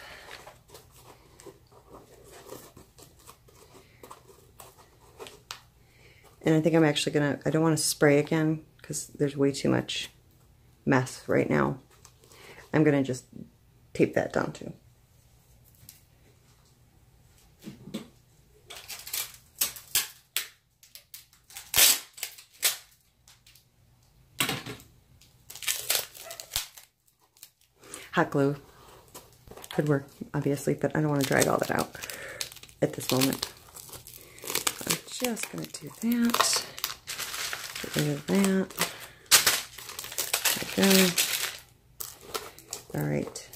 And I think I'm actually gonna, I don't want to spray again because there's way too much mess right now. I'm gonna just tape that down too. Hot glue could work, obviously, but I don't want to drag all that out at this moment. I'm just going to do that. Get rid of that. There we go. All right.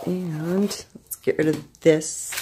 And let's get rid of this.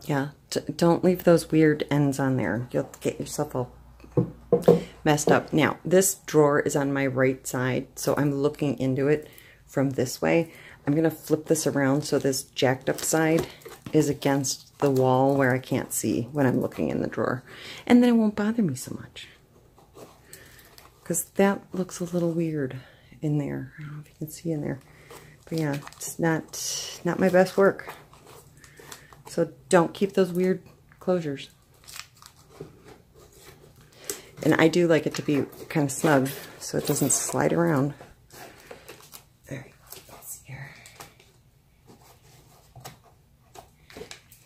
Yeah, don't leave those weird ends on there. You'll get yourself all messed up. Now, this drawer is on my right side, so I'm looking into it from this way. I'm going to flip this around so this jacked up side is against the wall where I can't see when I'm looking in the drawer. And then it won't bother me so much. Because that looks a little weird in there. I don't know if you can see in there. But yeah, it's not my best work. So don't keep those weird closures. And I do like it to be kind of snug so it doesn't slide around. Alright, let's see here.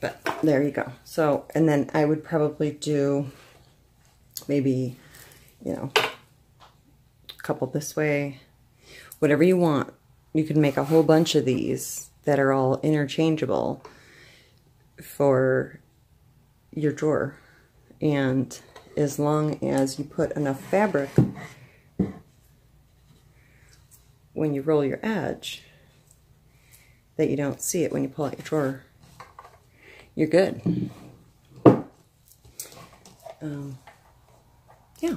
But there you go. So, and then I would probably do maybe, you know, a couple this way. Whatever you want. You can make a whole bunch of these that are all interchangeable for your drawer. And as long as you put enough fabric when you roll your edge that you don't see it when you pull out your drawer, you're good. Yeah.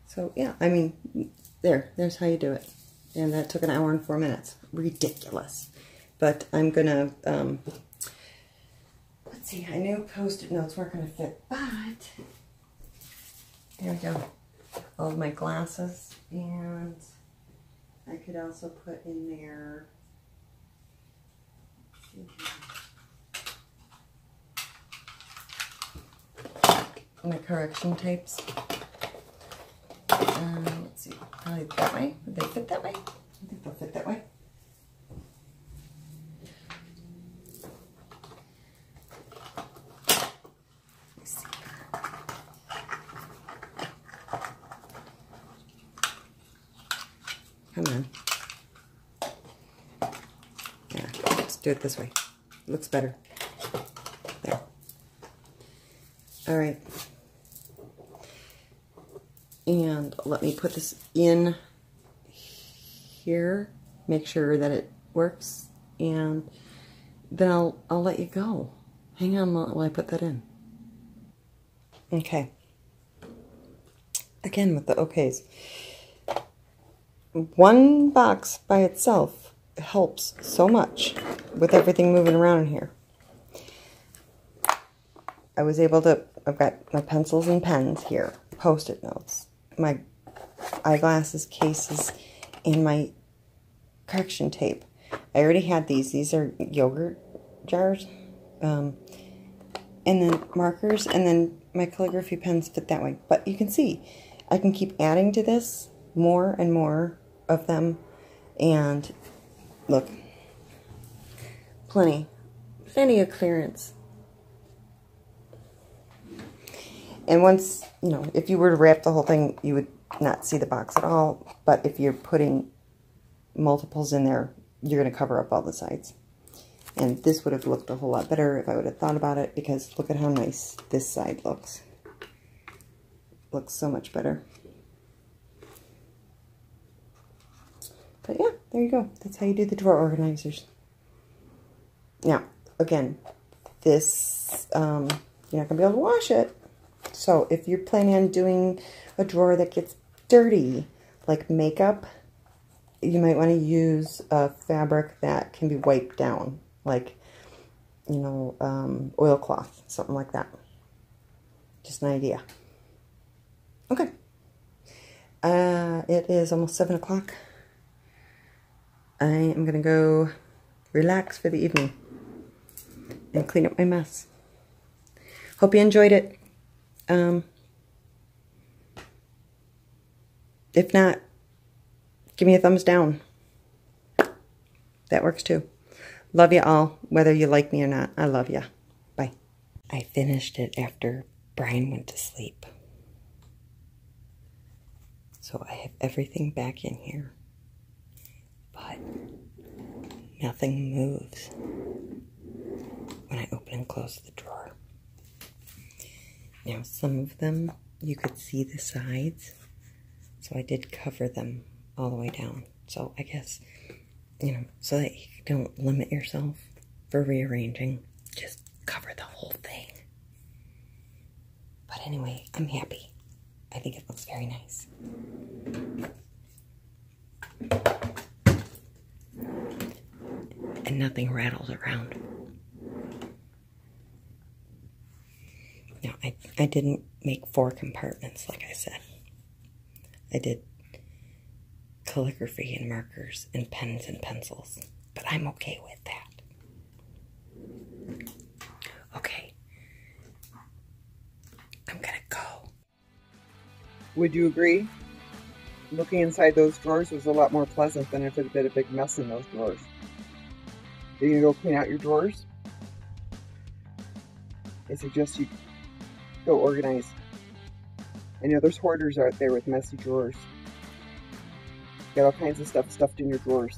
So yeah, I mean, there's how you do it. And that took 1 hour and 4 minutes. Ridiculous. But I'm gonna, let's see, I knew Post-it notes weren't gonna fit, but there we go. All of my glasses, and I could also put in there, my correction tapes. Let's see, probably that way. Would they fit that way? I think they'll fit that way. Let's see. Come on. Yeah, let's do it this way. It looks better. There. All right. And let me put this in here, make sure that it works, and then I'll let you go. Hang on while I put that in. Okay. Again with the okays. One box by itself helps so much with everything moving around in here. I was able to, I've got my pencils and pens here, Post-it notes, my eyeglasses cases, and my correction tape. I already had these. These are yogurt jars. And then markers, and then my calligraphy pens fit that way. But you can see, I can keep adding to this more and more of them. And look, plenty of clearance. And once, you know, if you were to wrap the whole thing, you would not see the box at all. But if you're putting multiples in there, you're going to cover up all the sides. And this would have looked a whole lot better if I would have thought about it, because look at how nice this side looks. Looks so much better. But yeah, there you go. That's how you do the drawer organizers. Now, again, this, you're not going to be able to wash it. So if you're planning on doing a drawer that gets dirty, like makeup, you might want to use a fabric that can be wiped down, like, you know, oilcloth, something like that. Just an idea. Okay. It is almost 7 o'clock. I am going to go relax for the evening and clean up my mess. Hope you enjoyed it. If not, give me a thumbs down. That works too. Love you all, whether you like me or not. I love you. Bye. I finished it after Brian went to sleep. So I have everything back in here. But nothing moves when I open and close the drawer. Now, some of them, you could see the sides, so I did cover them all the way down. So I guess, you know, so that you don't limit yourself for rearranging, just cover the whole thing. But anyway, I'm happy. I think it looks very nice. And nothing rattles around. Now, I didn't make 4 compartments, like I said. I did calligraphy and markers and pens and pencils, but I'm okay with that. Okay, I'm gonna go. Would you agree? Looking inside those drawers was a lot more pleasant than if it had been a big mess in those drawers. Are you gonna go clean out your drawers? I suggest you go organize. I know there's hoarders out there with messy drawers. Got all kinds of stuff stuffed in your drawers.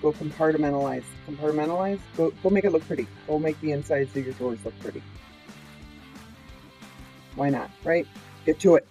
Go compartmentalize. Compartmentalize? Go make it look pretty. Go make the insides of your drawers look pretty. Why not, right? Get to it.